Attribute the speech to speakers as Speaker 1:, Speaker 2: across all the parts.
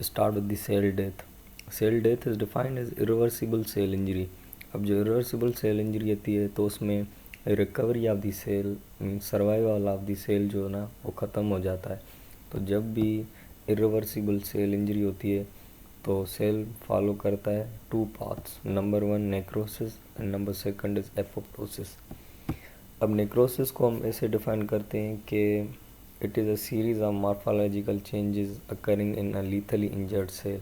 Speaker 1: start with the cell death. Cell death is defined as irreversible cell injury. अब जो irreversible cell injury होती है तो उसमें recovery of the cell survival of the cell जो है ना वो ख़त्म हो जाता है। तो जब भी irreversible cell injury होती है तो सेल फॉलो करता है two paths, number 1 necrosis and number 2 is apoptosis. अब नेक्रोसिस को हम ऐसे डिफाइन करते हैं कि it is a series of morphological changes occurring in a lethally injured cell.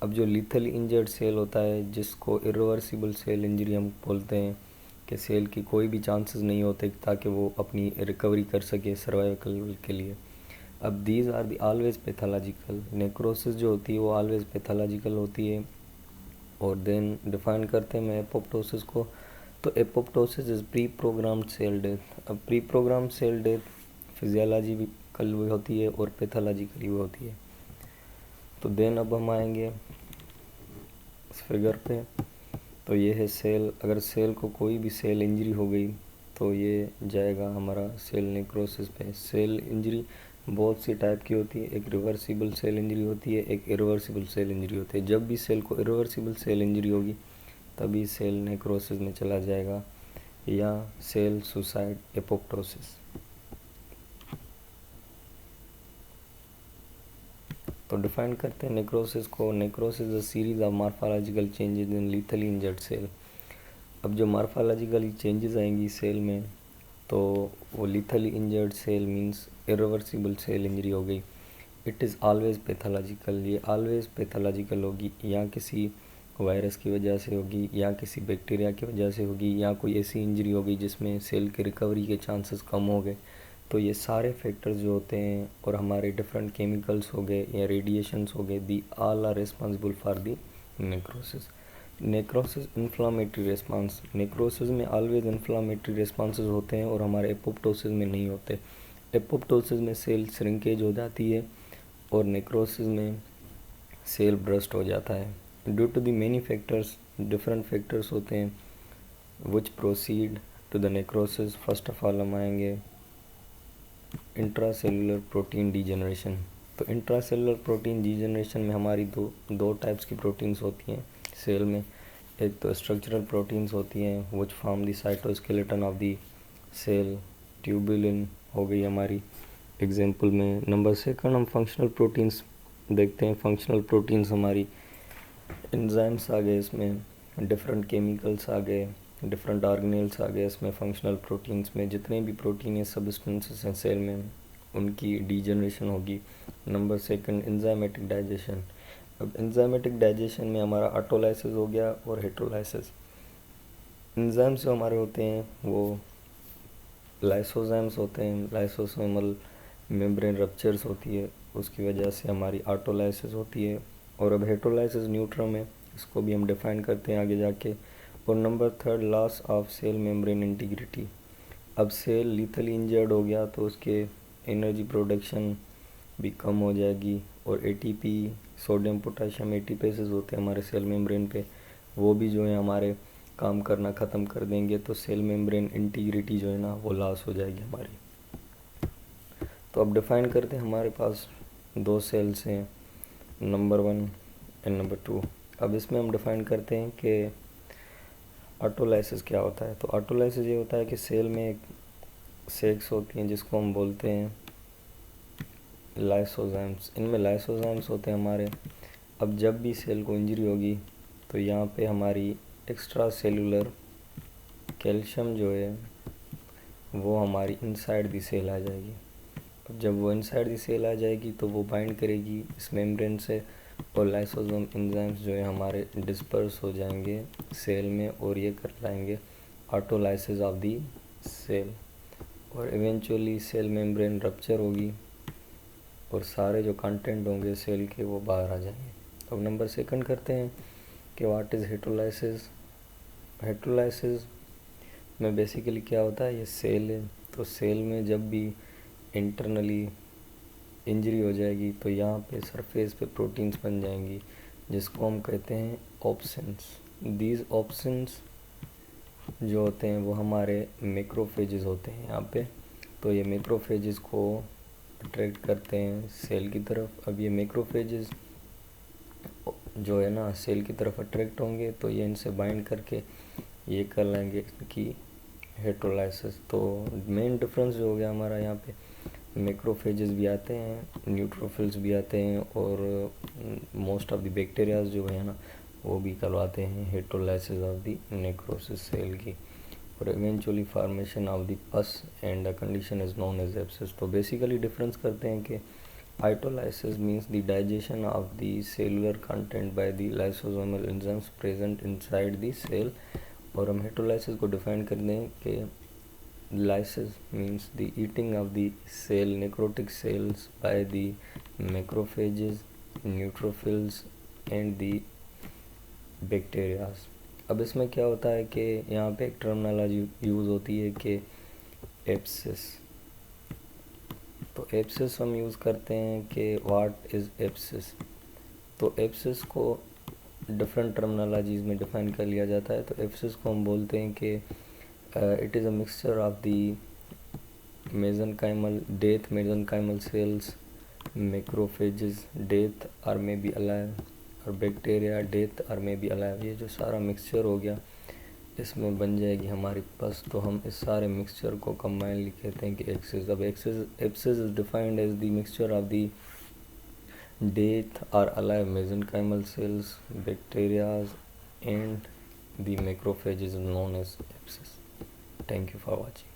Speaker 1: अब जो लीथली इंजर्ड सेल होता है जिसको इरिवर्सिबल सेल इंजरी हम बोलते हैं कि सेल की कोई भी चांसेस नहीं होते ताकि वो अपनी रिकवरी कर सके सर्वाइवल के लिए। अब these are the always pathological. Necrosis जो होती है वो ऑलवेज पैथोलॉजिकल होती है। और देन डिफाइन करते हैं मैं एपोप्टोसिस को, तो apoptosis is pre programmed cell death. अब pre programmed cell death physiological भी होती है और पैथोलॉजिकली भी होती है। तो देन अब हम आएंगे इस फिगर पे। तो ये है सेल, अगर सेल को कोई भी सेल इंजरी हो गई तो ये जाएगा हमारा सेल नेक्रोसिस पे। सेल इंजरी बहुत सी टाइप की होती है, एक रिवर्सिबल सेल इंजरी होती है, एक इरिवर्सिबल सेल इंजरी होती है। जब भी सेल को इरिवर्सिबल सेल इंजरी होगी तभी सेल नेक्रोसिस में चला जाएगा या सेल सुसाइड एपोप्टोसिस। तो डिफाइन करते हैं नेक्रोसिस को। Necrosis a series of morphological changes in lethally injured cell. अब जो मॉर्फोलॉजिकल चेंजेस आएंगी सेल में तो वो lethally injured cell means irreversible cell injury हो गई। इट इज़ ऑलवेज पैथोलॉजिकल, ये ऑलवेज पैथोलॉजिकल होगी, या किसी वायरस की वजह से होगी या किसी बैक्टीरिया की वजह से होगी या कोई ऐसी इंजरी होगी जिसमें सेल की रिकवरी के चांसेस कम हो गए। तो ये सारे फैक्टर्स जो होते हैं और हमारे डिफरेंट केमिकल्स हो गए या रेडिएशंस हो गए, the all are responsible for the necrosis. Necrosis inflammatory response, necrosis में ऑलवेज इन्फ्लामेटरी रिस्पॉन्सेज होते हैं और हमारे एपोप्टोसिस में नहीं होते। एपोप्टोसिस में सेल श्रिंकेज हो जाती है और नेक्रोसिस में सेल ब्रस्ट हो जाता है। Due to the many factors, different factors होते हैं which proceed to the necrosis. First of all हम आएंगे इंट्रासेलुलर प्रोटीन डीजनरेशन। तो इंट्रासेलुलर प्रोटीन डीजनरेशन में हमारी दो टाइप्स की प्रोटीन्स होती हैं सेल में। एक तो स्ट्रक्चरल प्रोटीन्स होती हैं which form the cytoskeleton of the cell, tubulin हो गई हमारी एग्जांपल में। नंबर 2 हम फंक्शनल प्रोटीन्स देखते हैं। फंक्शनल प्रोटीन्स हमारी एंजाइम्स आ गए, इसमें डिफरेंट केमिकल्स आ गए, डिफरेंट ऑर्गेनेल्स आ गए इसमें। फंक्शनल प्रोटीन्स में जितने भी प्रोटीन या सबस्टेंसेस हैं सेल में उनकी डीजनरेशन होगी। Number 2 enzymatic digestion. अब एंजाइमेटिक डाइजेशन में हमारा ऑटोलाइसिस हो गया और हेटेरोलाइसिस। एंजाइम्स जो हमारे होते हैं वो लाइसोजाइम्स होते हैं। लाइसोसोमल मेम्ब्रेन रप्चर्स होती है, उसकी वजह से हमारी ऑटोलाइसिस होती है। और अब हेटेरोलाइसिस न्यूट्रम है, इसको भी हम डिफाइन करते हैं आगे जाके। और number 3 loss of cell membrane integrity. अब सेल लीथली इंजर्ड हो गया तो उसके एनर्जी प्रोडक्शन भी कम हो जाएगी और एटीपी, सोडियम पोटेशियम एटीपेसेस होते हैं हमारे सेल मेम्ब्रेन पे, वो भी जो है हमारे काम करना ख़त्म कर देंगे। तो सेल मेम्ब्रेन इंटीग्रिटी जो है ना वो लॉस हो जाएगी हमारी। तो अब डिफ़ाइन करते हैं, हमारे पास 2 सेल्स हैं, नंबर 1 एंड नंबर 2। अब इसमें हम डिफ़ाइन करते हैं कि ऑटोलाइसिस क्या होता है। तो ऑटोलाइसिस ये होता है कि सेल में एक सेक्स होती हैं जिसको हम बोलते हैं लाइसोजाइम्स। इनमें लाइसोजाइम्स होते हैं हमारे। अब जब भी सेल को इंजरी होगी तो यहाँ पे हमारी एक्स्ट्रा सेलुलर कैल्शियम जो है वो हमारी इनसाइड दी सेल आ जाएगी। अब जब वो इनसाइड दी सेल आ जाएगी तो वो बाइंड करेगी इस मेम्ब्रेन से और लाइसोसोम एंजाइम्स जो है हमारे डिस्पर्स हो जाएंगे सेल में और ये कर लाएंगे ऑटोलाइसिस ऑफ दी सेल और इवेंचुअली सेल मेम्ब्रेन रप्चर होगी और सारे जो कंटेंट होंगे सेल के वो बाहर आ जाएंगे। अब नंबर 2 करते हैं कि व्हाट इज़ हेटेरोलाइसिस। हेटेरोलाइसिस में बेसिकली क्या होता है, ये सेल है तो सेल में जब भी इंटरनली इंजरी हो जाएगी तो यहाँ पे सरफेस पे प्रोटीन्स बन जाएंगी जिसको हम कहते हैं ऑप्सिन्स। दीज ऑप्सिन्स जो होते हैं वो हमारे मैक्रोफेजेस होते हैं यहाँ पे। तो ये मैक्रोफेजेस को अट्रैक्ट करते हैं सेल की तरफ। अब ये मैक्रोफेजेस जो है ना सेल की तरफ अट्रैक्ट होंगे, तो ये इनसे बाइंड करके ये कर लेंगे कि हेटेरोलाइसिस। तो मेन डिफरेंस जो हो गया हमारा, यहाँ पे मैक्रोफेजेस भी आते हैं, न्यूट्रोफिल्स भी आते हैं, और मोस्ट ऑफ द बैक्टीरियाज जो है ना वो भी करवाते हैं heterolysis of the necrosis cell की, और eventually formation of the pus and the condition is known as abscess. तो बेसिकली डिफरेंस करते हैं कि Autolysis means the digestion of the cellular content by the lysosomal enzymes present inside the cell, और हम हेटेरोलाइसिस को define कर दें कि lysis means the eating of the cell necrotic cells by the macrophages, neutrophils and the bacteria। अब इसमें क्या होता है कि यहाँ पे एक टर्मिनोलॉजी यूज़ होती है कि एब्सिस। तो एब्सिस हम यूज़ करते हैं कि व्हाट इज़ एब्सिस। तो एब्सिस को डिफरेंट टर्मिनोलॉजीज़ में डिफ़ाइन कर लिया जाता है। तो एब्सिस को हम बोलते हैं कि it is a mixture of the mesenchymal death mesenchymal cells, macrophages death और मे बी अलाइव, और बैक्टीरिया डेथ और मे बी अलाइव। ये जो सारा मिक्सचर हो गया, इसमें बन जाएगी हमारी पस। तो हम इस सारे मिक्सचर को कंबाइनली कहते हैं कि एक्सिस। अब abscess is defined as the mixture of the death और alive mesenchymal cells, bacterias and the macrophages known as abscess. Thank you for watching.